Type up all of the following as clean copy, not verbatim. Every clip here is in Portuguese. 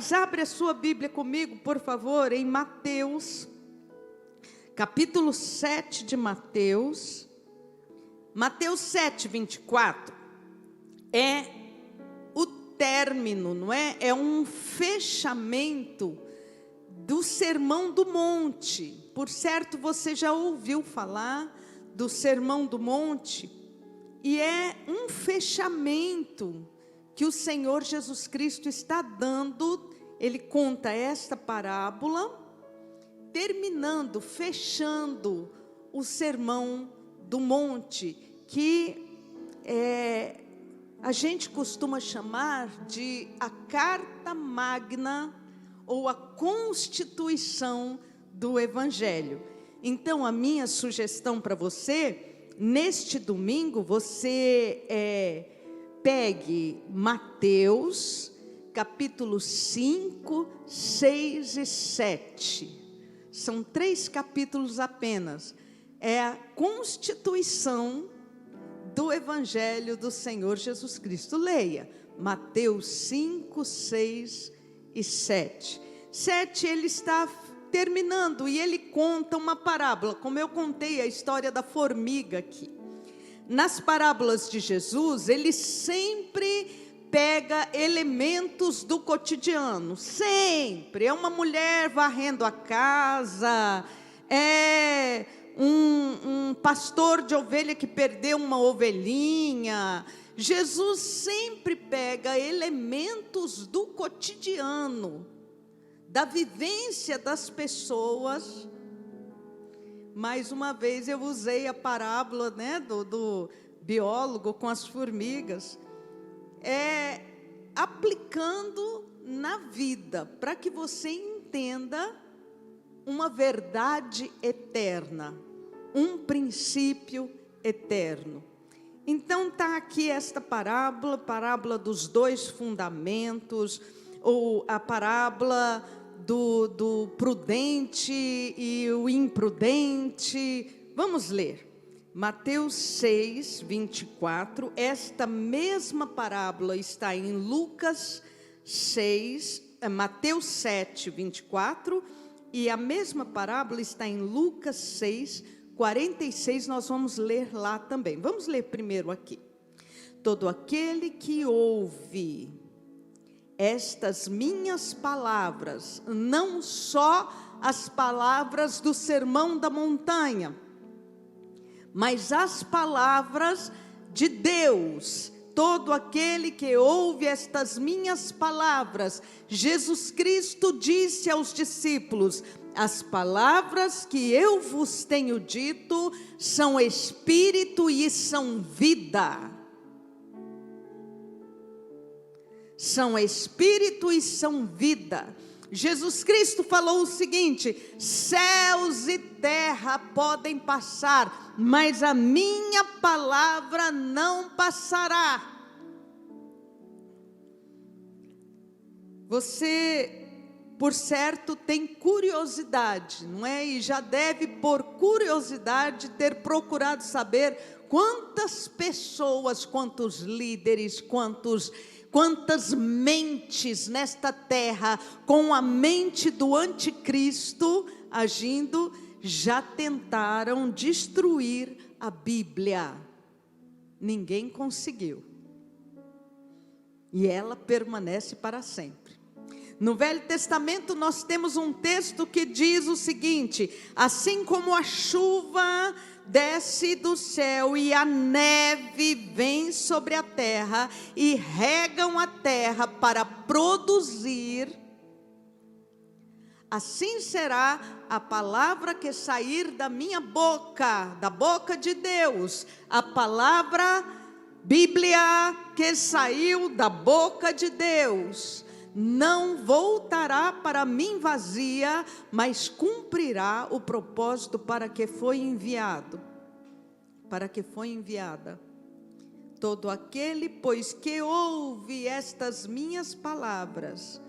Abre a sua Bíblia comigo, por favor, em Mateus, capítulo 7 de Mateus. Mateus 7, 24, é o término, não é? É um fechamento do Sermão do Monte. Por certo, você já ouviu falar do Sermão do Monte, e é um fechamento que o Senhor Jesus Cristo está dando. Ele conta esta parábola, terminando, fechando o Sermão do Monte, que a gente costuma chamar de a carta magna ou a constituição do Evangelho. Então, a minha sugestão para você, neste domingo, você pegue Mateus, capítulos 5, 6 e 7. São 3 capítulos apenas. É a constituição do Evangelho do Senhor Jesus Cristo. Leia Mateus 5, 6 e 7. 7, ele está terminando e ele conta uma parábola, como eu contei a história da formiga aqui. Nas parábolas de Jesus, ele sempre pega elementos do cotidiano, sempre. É uma mulher varrendo a casa, é um pastor de ovelha que perdeu uma ovelhinha. Jesus sempre pega elementos do cotidiano, da vivência das pessoas. Mais uma vez eu usei a parábola, do biólogo com as formigas, aplicando na vida, para que você entenda uma verdade eterna, um princípio eterno. Então está aqui esta parábola dos 2 fundamentos, ou a parábola do prudente e o imprudente. Vamos ler Mateus 6, 24. Esta mesma parábola está em Lucas 6, Mateus 7, 24, e a mesma parábola está em Lucas 6, 46. Nós vamos ler lá também. Vamos ler primeiro aqui. Todo aquele que ouve estas minhas palavras, não só as palavras do Sermão da Montanha, mas as palavras de Deus, todo aquele que ouve estas minhas palavras. Jesus Cristo disse aos discípulos: as palavras que eu vos tenho dito são espírito e são vida. São espírito e são vida. Jesus Cristo falou o seguinte: céus e terra podem passar, mas a minha palavra não passará. Você, por certo, tem curiosidade, não é? E já deve, por curiosidade, ter procurado saber quantas pessoas, quantos líderes, quantas mentes nesta terra, com a mente do anticristo agindo, já tentaram destruir a Bíblia. Ninguém conseguiu. E ela permanece para sempre. No Velho Testamento nós temos um texto que diz o seguinte: assim como a chuva desce do céu e a neve vem sobre a terra e regam a terra para produzir, assim será a palavra que sair da minha boca, da boca de Deus, a palavra Bíblia que saiu da boca de Deus. Não voltará para mim vazia, mas cumprirá o propósito para que foi enviado. Para que foi enviada. Todo aquele, pois, que ouve estas minhas palavras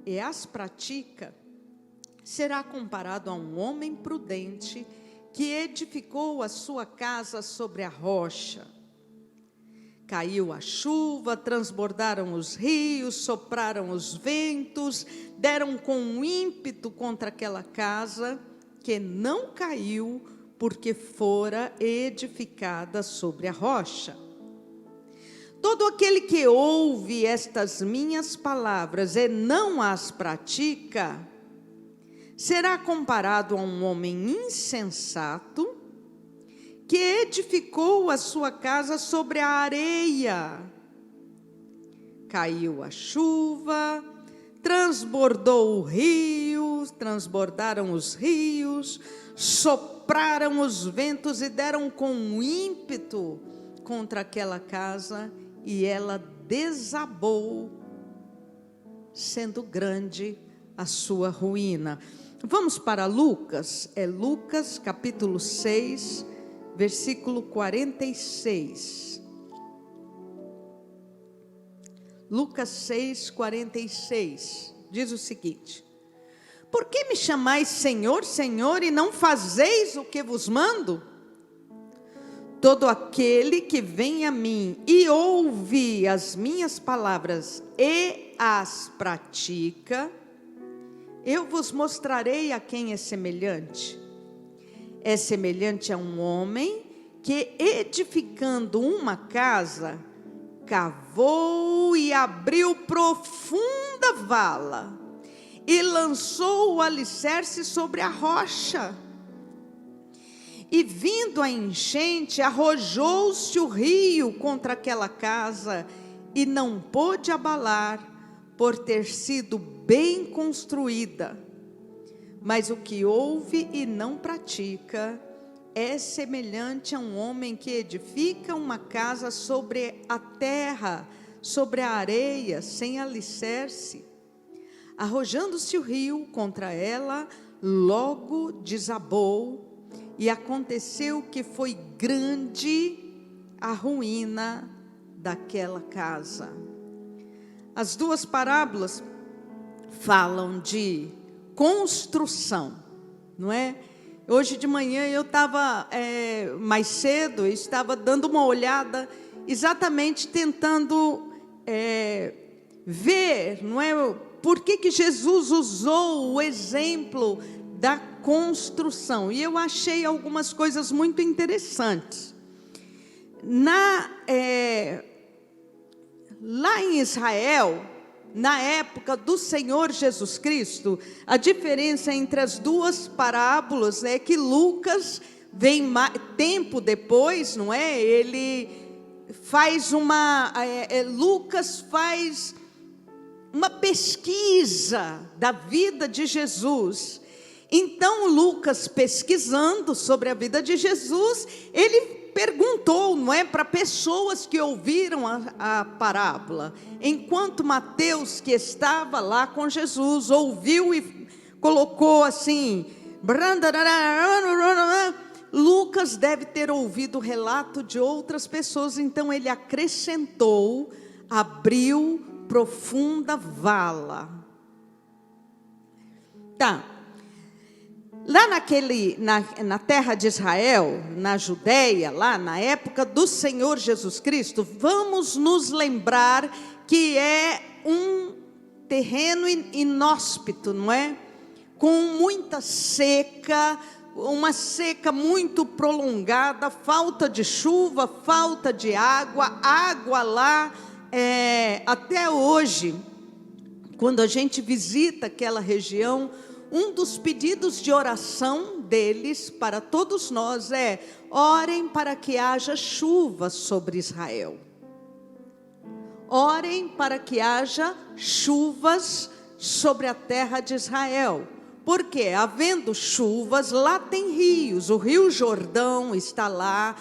e as pratica, será comparado a um homem prudente que edificou a sua casa sobre a rocha. Caiu a chuva, transbordaram os rios, sopraram os ventos, deram com ímpeto contra aquela casa, que não caiu, porque fora edificada sobre a rocha. Todo aquele que ouve estas minhas palavras e não as pratica, será comparado a um homem insensato, que edificou a sua casa sobre a areia. Caiu a chuva, transbordaram os rios, sopraram os ventos e deram com ímpeto contra aquela casa, e ela desabou, sendo grande a sua ruína. Vamos para Lucas, Lucas capítulo 6, versículo 46. Lucas 6, 46, diz o seguinte: por que me chamais Senhor, Senhor, e não fazeis o que vos mando? Todo aquele que vem a mim e ouve as minhas palavras e as pratica, eu vos mostrarei a quem é semelhante. É semelhante a um homem que, edificando uma casa, cavou e abriu profunda vala e lançou o alicerce sobre a rocha. E vindo a enchente, arrojou-se o rio contra aquela casa e não pôde abalar, por ter sido bem construída. Mas o que ouve e não pratica é semelhante a um homem que edifica uma casa sobre a terra, sobre a areia, sem alicerce. Arrojando-se o rio contra ela, logo desabou, e aconteceu que foi grande a ruína daquela casa. As duas parábolas falam de construção, não é? Hoje de manhã eu estava mais cedo, eu estava dando uma olhada, exatamente tentando ver, não é? Por que Jesus usou o exemplo da construção? E eu achei algumas coisas muito interessantes. Lá em Israel, na época do Senhor Jesus Cristo, a diferença entre as duas parábolas é que Lucas vem tempo depois, não é? Ele faz Lucas faz uma pesquisa da vida de Jesus. Então Lucas, pesquisando sobre a vida de Jesus, ele perguntou, não é, para pessoas que ouviram a parábola, enquanto Mateus, que estava lá com Jesus, ouviu e colocou assim, Lucas deve ter ouvido o relato de outras pessoas, então ele acrescentou, abriu profunda vala. Tá. Lá na terra de Israel, na Judeia, lá na época do Senhor Jesus Cristo, vamos nos lembrar que é um terreno inóspito, não é? Com muita seca, uma seca muito prolongada, falta de chuva, falta de água lá, até hoje, quando a gente visita aquela região, um dos pedidos de oração deles para todos nós é: orem para que haja chuva sobre Israel. Orem para que haja chuvas sobre a terra de Israel. Porque, havendo chuvas, lá tem rios, o rio Jordão está lá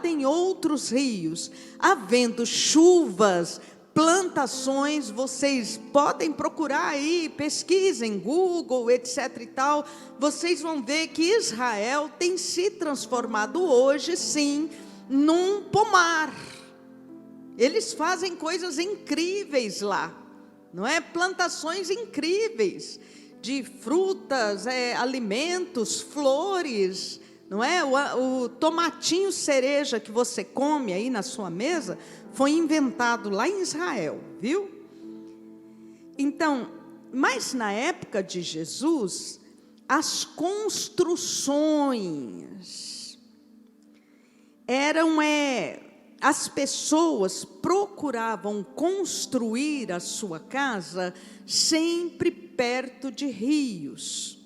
tem outros rios. Havendo chuvas, plantações, vocês podem procurar aí, pesquisem, Google, etc e tal, vocês vão ver que Israel tem se transformado hoje, sim, num pomar. Eles fazem coisas incríveis lá, não é? Plantações incríveis, de frutas, alimentos, flores, não é? O tomatinho cereja que você come aí na sua mesa foi inventado lá em Israel, viu? Então, mas na época de Jesus, as construções eram as pessoas procuravam construir a sua casa sempre perto de rios.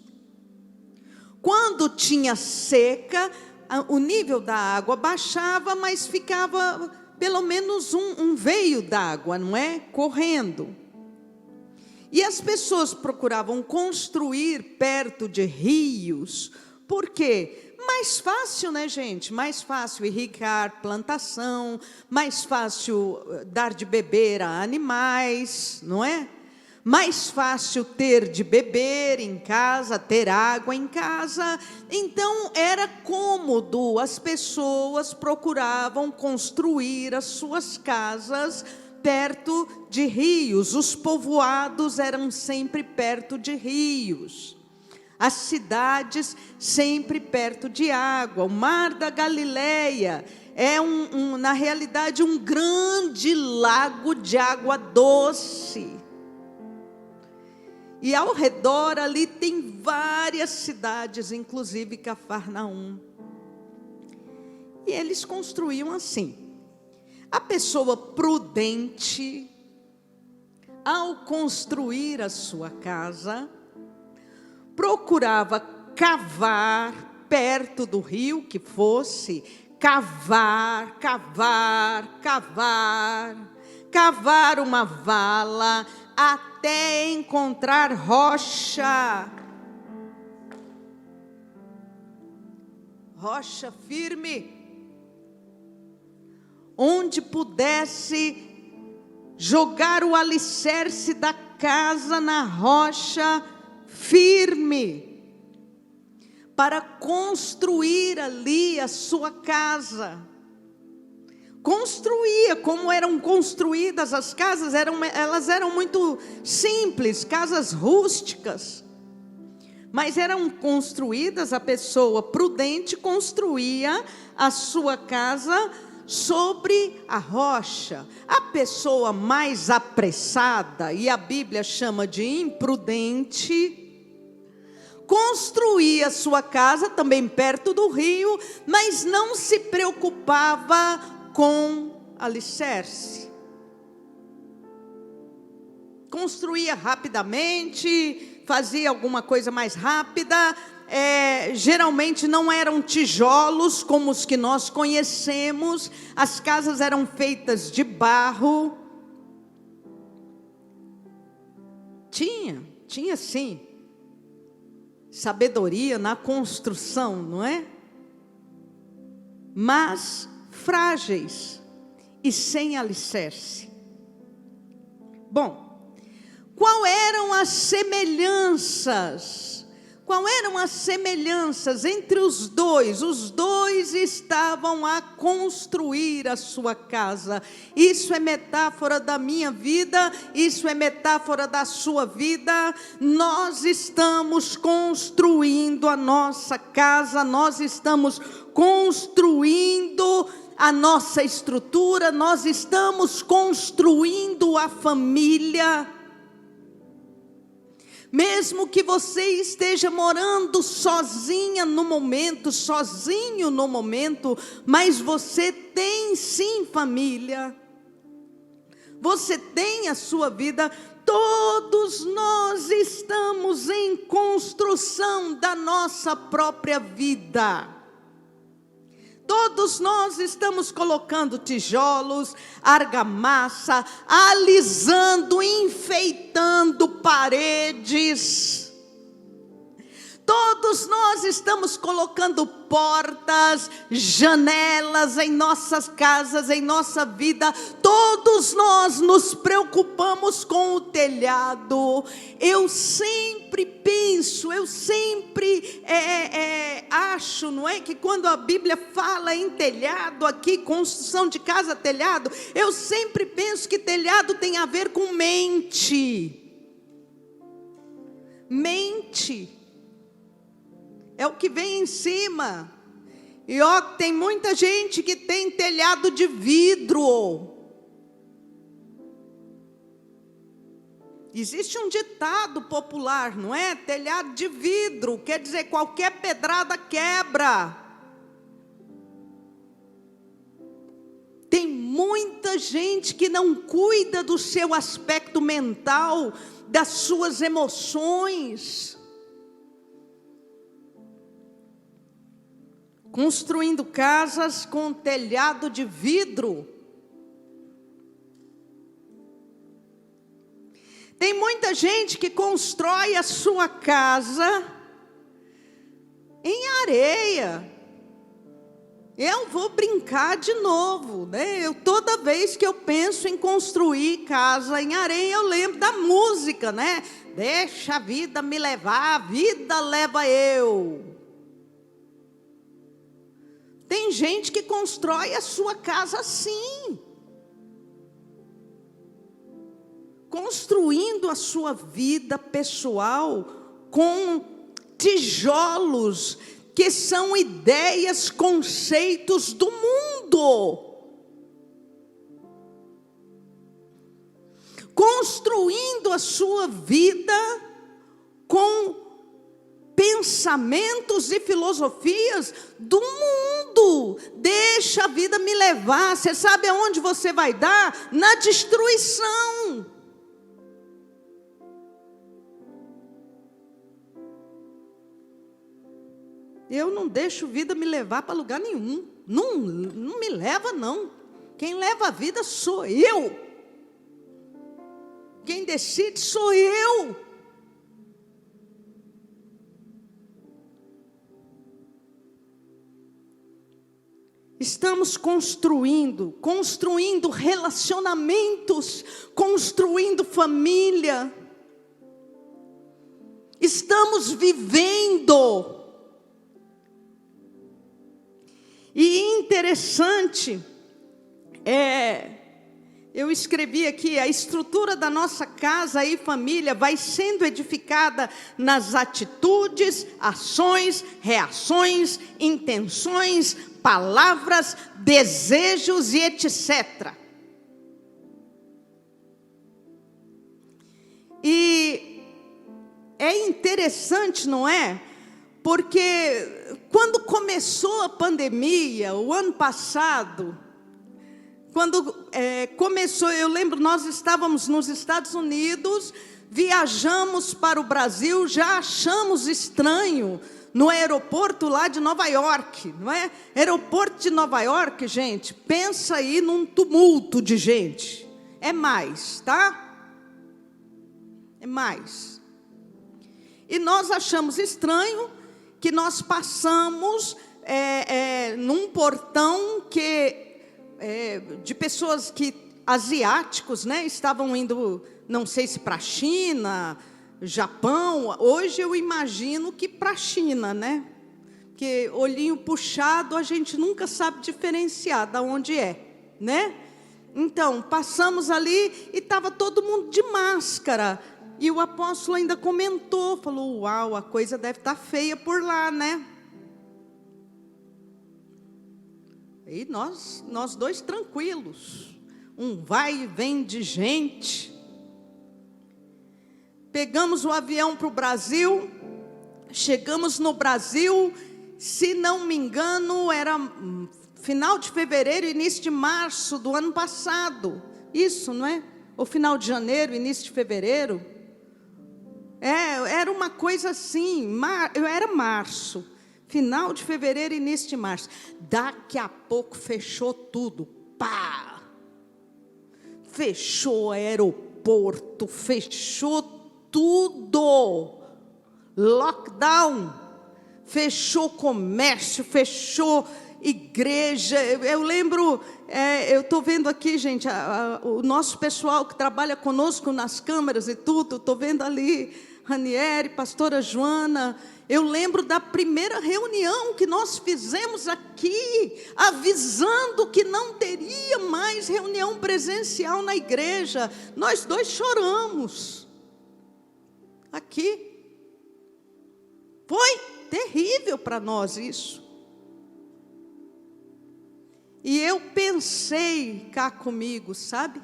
Quando tinha seca, o nível da água baixava, mas ficava pelo menos um veio d'água, não é? Correndo. E as pessoas procuravam construir perto de rios, por quê? Mais fácil, né, gente? Mais fácil irrigar plantação, mais fácil dar de beber a animais, não é? Mais fácil ter de beber em casa, ter água em casa. Então, era cômodo, as pessoas procuravam construir as suas casas perto de rios. Os povoados eram sempre perto de rios. As cidades sempre perto de água. O Mar da Galileia é, na realidade, um grande lago de água doce. E ao redor ali tem várias cidades, inclusive Cafarnaum. E eles construíam assim. A pessoa prudente, ao construir a sua casa, procurava cavar perto do rio que fosse, cavar uma vala, até encontrar rocha firme, onde pudesse jogar o alicerce da casa na rocha firme, para construir ali a sua casa. Construía, como eram construídas as casas, elas eram muito simples, casas rústicas, mas eram construídas, a pessoa prudente construía a sua casa sobre a rocha. A pessoa mais apressada, e a Bíblia chama de imprudente, construía sua casa também perto do rio, mas não se preocupava com alicerce. Construía rapidamente, fazia alguma coisa mais rápida. Geralmente não eram tijolos como os que nós conhecemos. As casas eram feitas de barro. Tinha sim sabedoria na construção, não é? Mas frágeis e sem alicerce. Bom, quais eram as semelhanças? Quais eram as semelhanças entre os dois? Os dois estavam a construir a sua casa. Isso é metáfora da minha vida, isso é metáfora da sua vida. Nós estamos construindo a nossa casa, nós estamos construindo a nossa estrutura, nós estamos construindo a família. Mesmo que você esteja morando sozinho no momento, mas você tem sim família, você tem a sua vida. Todos nós estamos em construção da nossa própria vida. Todos nós estamos colocando tijolos, argamassa, alisando, enfeitando paredes. Todos nós estamos colocando portas, janelas em nossas casas, em nossa vida. Todos nós nos preocupamos com o telhado. Eu sempre penso, acho, não é? Que quando a Bíblia fala em telhado aqui, construção de casa, telhado, eu sempre penso que telhado tem a ver com mente. Mente. É o que vem em cima. E ó, tem muita gente que tem telhado de vidro. Existe um ditado popular, não é? Telhado de vidro, quer dizer, qualquer pedrada quebra. Tem muita gente que não cuida do seu aspecto mental, das suas emoções. Construindo casas com telhado de vidro. Tem muita gente que constrói a sua casa em areia. Eu vou brincar de novo, né? Toda vez que eu penso em construir casa em areia, eu lembro da música, né? Deixa a vida me levar, a vida leva eu. Tem gente que constrói a sua casa assim. Construindo a sua vida pessoal com tijolos, que são ideias, conceitos do mundo. Construindo a sua vida com pensamentos e filosofias do mundo. Deixa a vida me levar. Você sabe aonde você vai dar? Na destruição. Eu não deixo vida me levar para lugar nenhum. Não me leva, não. Quem leva a vida sou eu. Quem decide sou eu. Estamos construindo relacionamentos, construindo família. Estamos vivendo. E interessante, eu escrevi aqui, a estrutura da nossa casa e família vai sendo edificada nas atitudes, ações, reações, intenções, palavras, desejos e etc. E é interessante, não é? Porque quando começou a pandemia, o ano passado, quando começou, eu lembro, nós estávamos nos Estados Unidos, viajamos para o Brasil, já achamos estranho no aeroporto lá de Nova York, não é? Aeroporto de Nova York, gente, pensa aí num tumulto de gente. É mais, tá? É mais. E nós achamos estranho que nós passamos num portão de pessoas asiáticos, né, estavam indo, não sei se para a China, Japão. Hoje eu imagino que para a China, né? Porque olhinho puxado a gente nunca sabe diferenciar de onde é, né? Então, passamos ali e estava todo mundo de máscara. E o apóstolo ainda comentou, falou, uau, a coisa deve estar feia por lá, né? E nós dois tranquilos, um vai e vem de gente. Pegamos o avião para o Brasil, chegamos no Brasil, se não me engano, era final de fevereiro, início de março do ano passado. Isso, não é? Ou final de janeiro, início de fevereiro. Era uma coisa assim, era março, final de fevereiro, início de março. Daqui a pouco fechou tudo, pá! Fechou aeroporto, fechou tudo, lockdown, fechou comércio, fechou igreja. Eu lembro, eu estou vendo aqui, gente, o nosso pessoal que trabalha conosco nas câmeras e tudo, estou vendo ali, Ranieri, pastora Joana. Eu lembro da primeira reunião que nós fizemos aqui, avisando que não teria mais reunião presencial na igreja. Nós dois choramos. Aqui. Foi terrível para nós isso. E eu pensei cá comigo, sabe?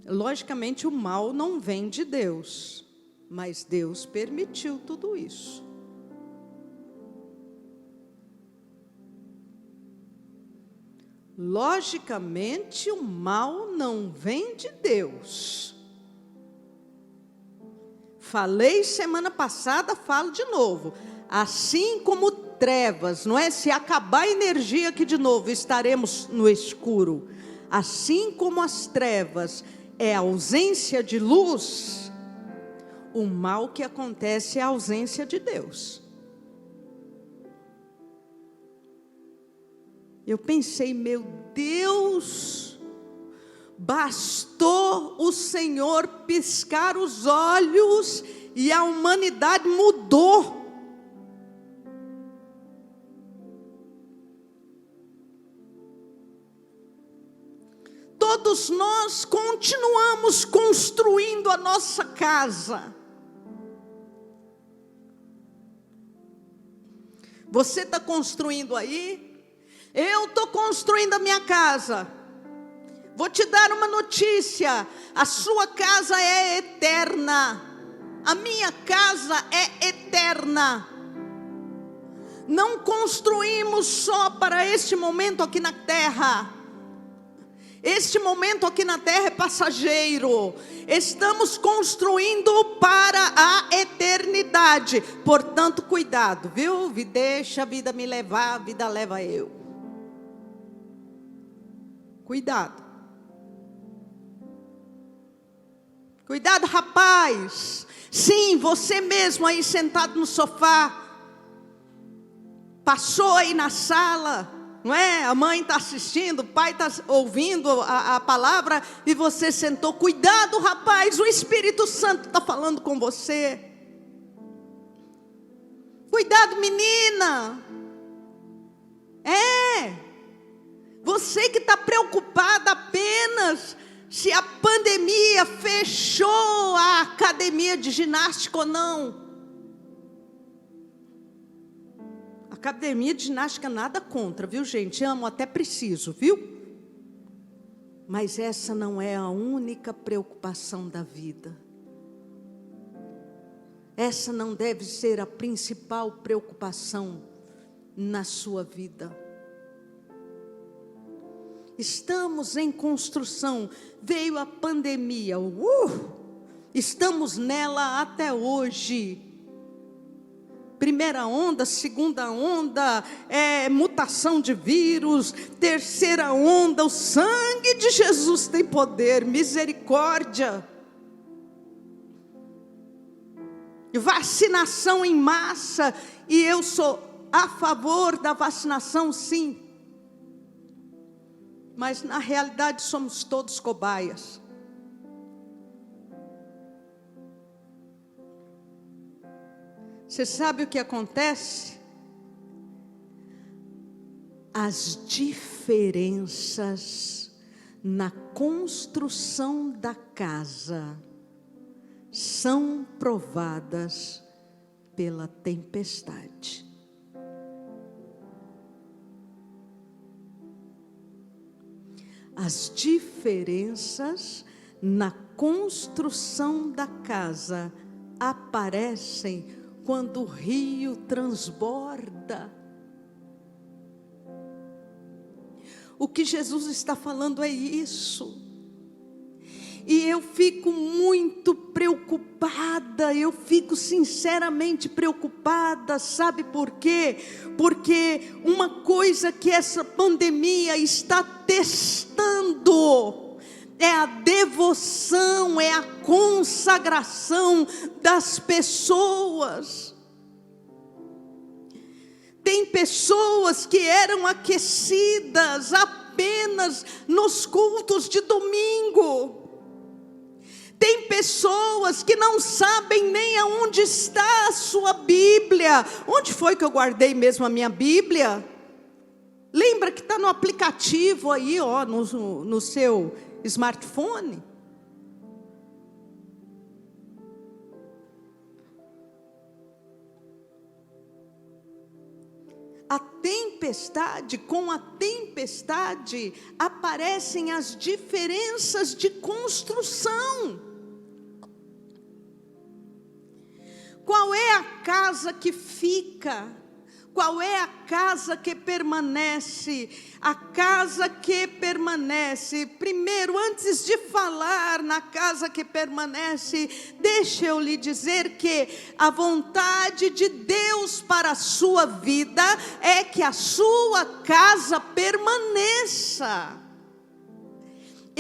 Logicamente o mal não vem de Deus, mas Deus permitiu tudo isso. Logicamente o mal não vem de Deus. Falei semana passada, falo de novo. Assim como trevas, não é? Se acabar a energia aqui de novo, estaremos no escuro. Assim como as trevas é a ausência de luz, o mal que acontece é a ausência de Deus. Eu pensei, meu Deus, bastou o Senhor piscar os olhos e a humanidade mudou. Todos nós continuamos construindo a nossa casa. Você está construindo aí? Eu estou construindo a minha casa. Vou te dar uma notícia: a sua casa é eterna, a minha casa é eterna. Não construímos só para este momento aqui na terra. Este momento aqui na terra é passageiro. Estamos construindo para a eternidade. Portanto, cuidado, viu? Deixa a vida me levar, a vida leva eu. Cuidado. Cuidado, rapaz. Sim, você mesmo aí sentado no sofá. Passou aí na sala, não é? A mãe está assistindo, o pai está ouvindo a palavra e você sentou. Cuidado, rapaz, o Espírito Santo está falando com você. Cuidado, menina. Você que está preocupada apenas se a pandemia fechou a academia de ginástica ou não. Academia de ginástica nada contra, viu gente? Amo, até preciso, viu? Mas essa não é a única preocupação da vida. Essa não deve ser a principal preocupação na sua vida. Estamos em construção, veio a pandemia, estamos nela até hoje. Primeira onda, segunda onda, mutação de vírus, terceira onda, o sangue de Jesus tem poder, misericórdia. Vacinação em massa, e eu sou a favor da vacinação, sim. Mas na realidade somos todos cobaias. Você sabe o que acontece? As diferenças na construção da casa são provadas pela tempestade. As diferenças na construção da casa aparecem quando o rio transborda. O que Jesus está falando é isso. E eu fico muito preocupada, eu fico sinceramente preocupada, sabe por quê? Porque uma coisa que essa pandemia está testando é a devoção, é a consagração das pessoas. Tem pessoas que eram aquecidas apenas nos cultos de domingo. Tem pessoas que não sabem nem aonde está a sua Bíblia. Onde foi que eu guardei mesmo a minha Bíblia? Lembra que está no aplicativo aí, ó, no seu smartphone? com a tempestade, aparecem as diferenças de construção. Qual é a casa que fica? Qual é a casa que permanece? A casa que permanece. Primeiro, antes de falar na casa que permanece, deixa eu lhe dizer que a vontade de Deus para a sua vida é que a sua casa permaneça.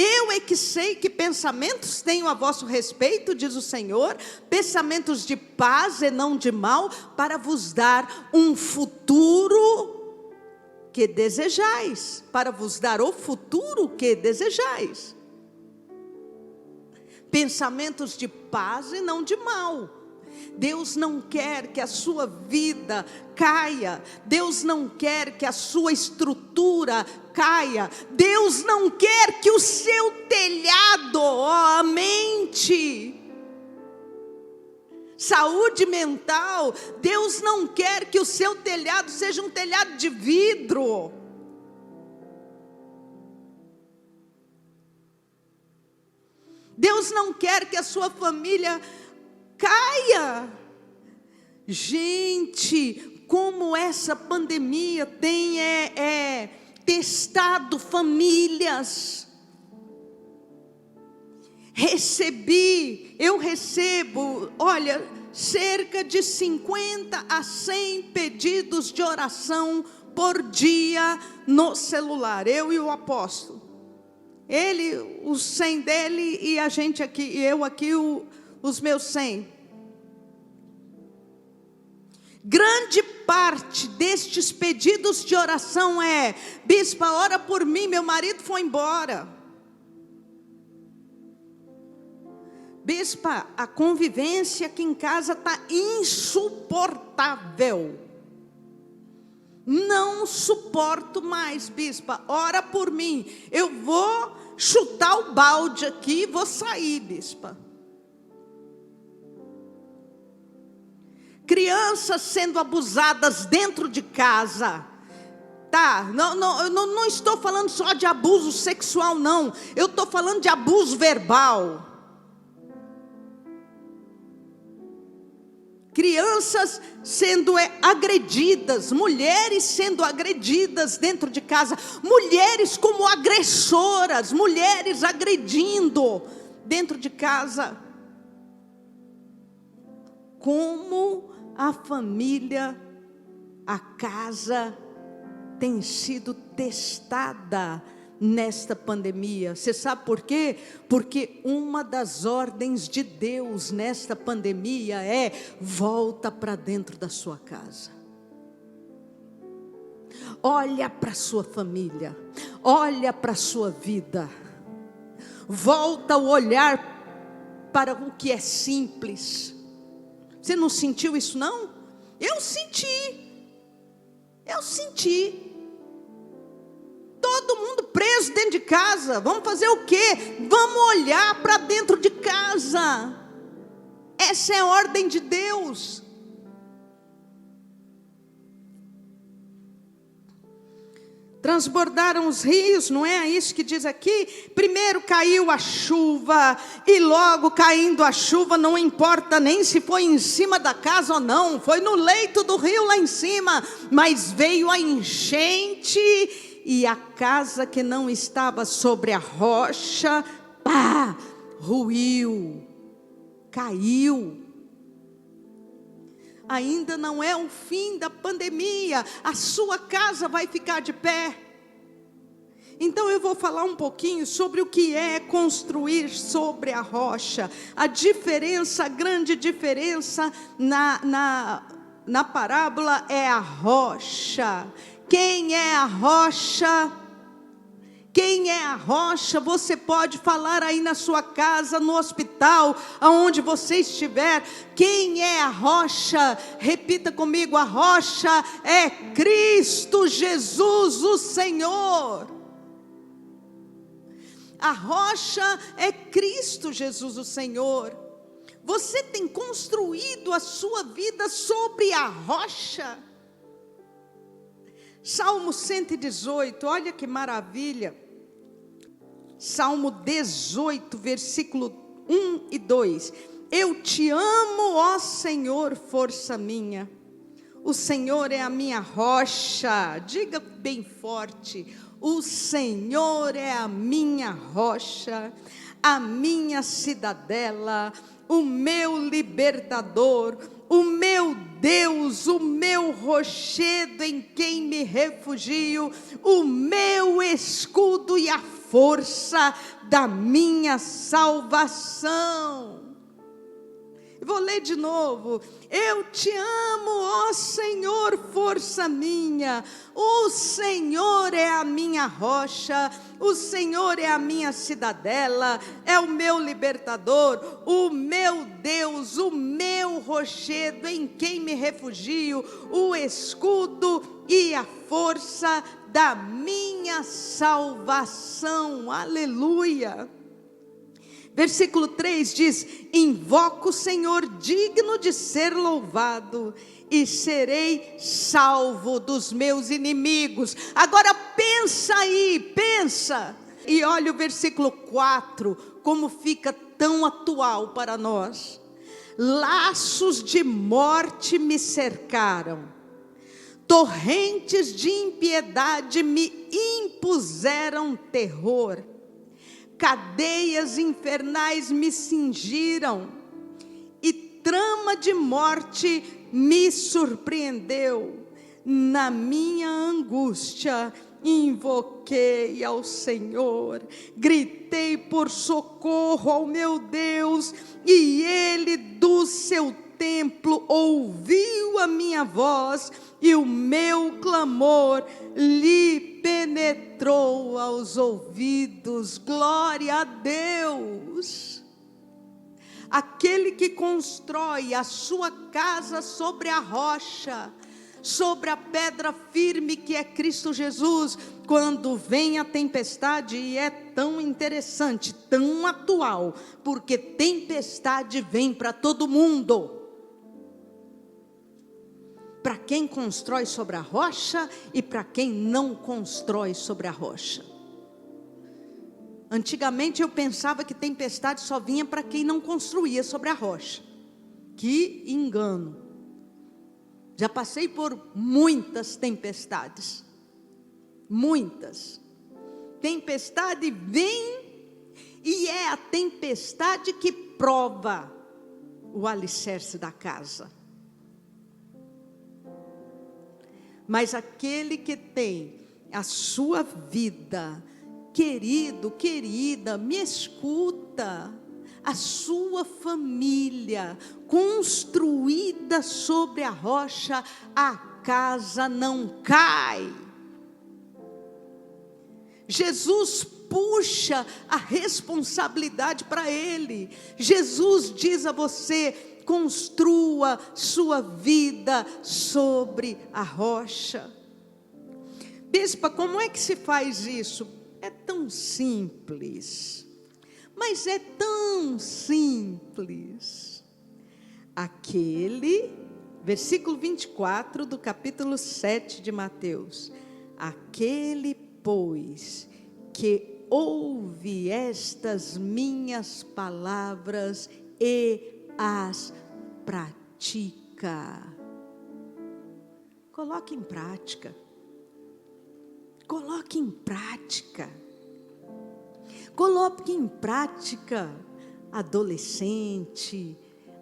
Eu é que sei que pensamentos tenho a vosso respeito, diz o Senhor, pensamentos de paz e não de mal, para vos dar um futuro que desejais, para vos dar o futuro que desejais. Pensamentos de paz e não de mal. Deus não quer que a sua vida caia. Deus não quer que a sua estrutura caia. Deus não quer que o seu telhado, a mente, saúde mental, Deus não quer que o seu telhado seja um telhado de vidro. Deus não quer que a sua família caia. Gente, como essa pandemia tem testado famílias. Eu recebo, olha, cerca de 50 a 100 pedidos de oração por dia no celular, eu e o apóstolo. Ele, os 100 dele e a gente aqui, e eu aqui, os meus 100. Grande parte destes pedidos de oração é: bispa, ora por mim, meu marido foi embora. Bispa, a convivência aqui em casa está insuportável. Não suporto mais, bispa, ora por mim. Eu vou chutar o balde aqui e vou sair, bispa. Crianças sendo abusadas dentro de casa. Tá, não estou falando só de abuso sexual, não. Eu estou falando de abuso verbal. Crianças sendo agredidas, mulheres sendo agredidas dentro de casa, mulheres como agressoras, mulheres agredindo dentro de casa. Como a família, a casa tem sido testada nesta pandemia. Você sabe por quê? Porque uma das ordens de Deus nesta pandemia é: volta para dentro da sua casa. Olha para a sua família, olha para a sua vida. Volta o olhar para o que é simples. Você não sentiu isso, não? Eu senti. Todo mundo preso dentro de casa. Vamos fazer o quê? Vamos olhar para dentro de casa. Essa é a ordem de Deus. Transbordaram os rios, não é isso que diz aqui? Primeiro caiu a chuva, e logo caindo a chuva, não importa nem se foi em cima da casa ou não, foi no leito do rio lá em cima, mas veio a enchente, e a casa que não estava sobre a rocha, ruiu, caiu. Ainda não é o fim da pandemia, a sua casa vai ficar de pé. Então eu vou falar um pouquinho sobre o que é construir sobre a rocha. A diferença, a grande diferença na parábola é a rocha. Quem é a rocha? Quem é a rocha? Você pode falar aí na sua casa, no hospital, aonde você estiver. Quem é a rocha? Repita comigo: a rocha é Cristo Jesus, o Senhor. A rocha é Cristo Jesus, o Senhor. Você tem construído a sua vida sobre a rocha? Salmo 118, olha que maravilha. Salmo 18, versículo 1 e 2. Eu te amo, ó Senhor, força minha. O Senhor é a minha rocha. Diga bem forte: o Senhor é a minha rocha, a minha cidadela, o meu libertador, o meu Deus, o meu rochedo em quem me refugio, o meu escudo e a força da minha salvação. Vou ler de novo. Eu te amo, ó Senhor, força minha. O Senhor é a minha rocha, o Senhor é a minha cidadela, é o meu libertador, o meu Deus, o meu rochedo em quem me refugio, o escudo e a força da minha salvação. Aleluia. Versículo 3 diz: invoco o Senhor digno de ser louvado, e serei salvo dos meus inimigos. Agora pensa aí, pensa. E olha o versículo 4, como fica tão atual para nós. Laços de morte me cercaram, torrentes de impiedade me impuseram terror. Cadeias infernais me cingiram, e trama de morte me surpreendeu. Na minha angústia, invoquei ao Senhor, gritei por socorro ao meu Deus, e Ele do seu templo ouviu a minha voz, e o meu clamor lhe penetrou aos ouvidos. Glória a Deus. Aquele que constrói a sua casa sobre a rocha, sobre a pedra firme que é Cristo Jesus, quando vem a tempestade, e é tão interessante, tão atual, porque tempestade vem para todo mundo. Para quem constrói sobre a rocha e para quem não constrói sobre a rocha. Antigamente eu pensava que tempestade só vinha para quem não construía sobre a rocha. Que engano. Já passei por muitas tempestades. Muitas. Tempestade vem e é a tempestade que prova o alicerce da casa. Mas aquele que tem a sua vida, querido, querida, me escuta, a sua família construída sobre a rocha, a casa não cai. Jesus puxa a responsabilidade para ele. Jesus diz a você: construa sua vida sobre a rocha. Bispa, como é que se faz isso? É tão simples, mas é tão simples. Versículo 24 do capítulo 7 de Mateus. Aquele, pois, que ouve estas minhas palavras e as pratica. Coloque em prática. Coloque em prática. Coloque em prática, adolescente,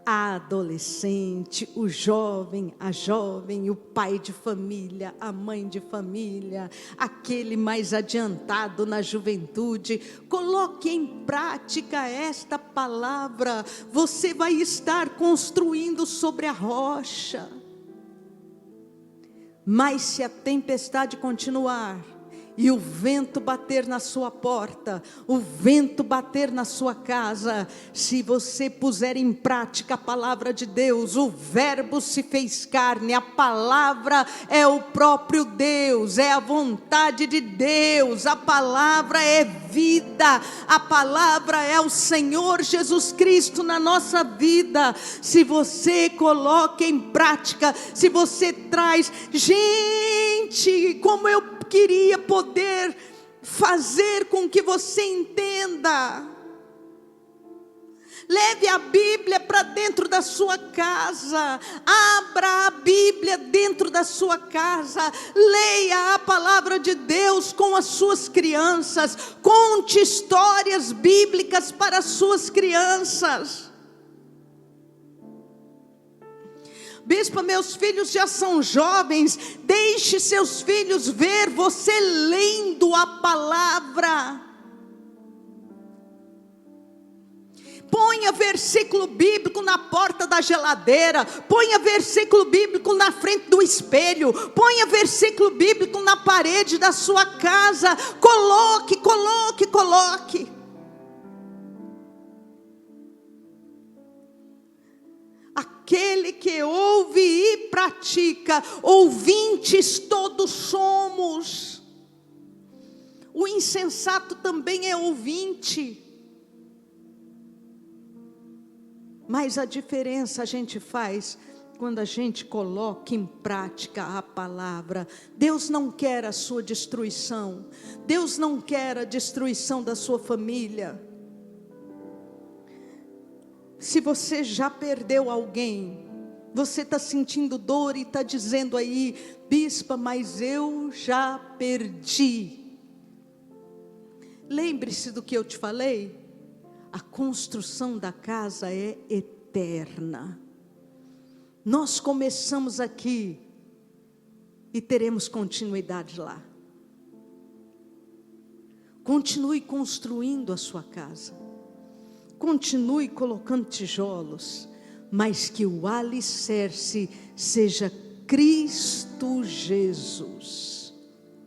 a adolescente, o jovem, a jovem, o pai de família, a mãe de família, aquele mais adiantado na juventude. Coloque em prática esta palavra. Você vai estar construindo sobre a rocha. Mas se a tempestade continuar, e o vento bater na sua porta, o vento bater na sua casa, se você puser em prática a palavra de Deus, o verbo se fez carne, a palavra é o próprio Deus, é a vontade de Deus, a palavra é vida, a palavra é o Senhor Jesus Cristo na nossa vida. Se você coloca em prática, se você traz, gente, como eu queria poder fazer com que você entenda. Leve a Bíblia para dentro da sua casa, abra a Bíblia dentro da sua casa, leia a palavra de Deus com as suas crianças, conte histórias bíblicas para as suas crianças. Bispa, meus filhos já são jovens, deixe seus filhos ver você lendo a palavra. Ponha versículo bíblico na porta da geladeira, ponha versículo bíblico na frente do espelho, ponha versículo bíblico na parede da sua casa, coloque. Aquele que ouve e pratica, ouvintes todos somos. O insensato também é ouvinte. Mas a diferença a gente faz quando a gente coloca em prática a palavra. Deus não quer a sua destruição. Deus não quer a destruição da sua família. Se você já perdeu alguém, você está sentindo dor e está dizendo aí, bispa, mas eu já perdi. Lembre-se do que eu te falei. A construção da casa é eterna. Nós começamos aqui e teremos continuidade lá. Continue construindo a sua casa. Continue colocando tijolos, mas que o alicerce seja Cristo Jesus.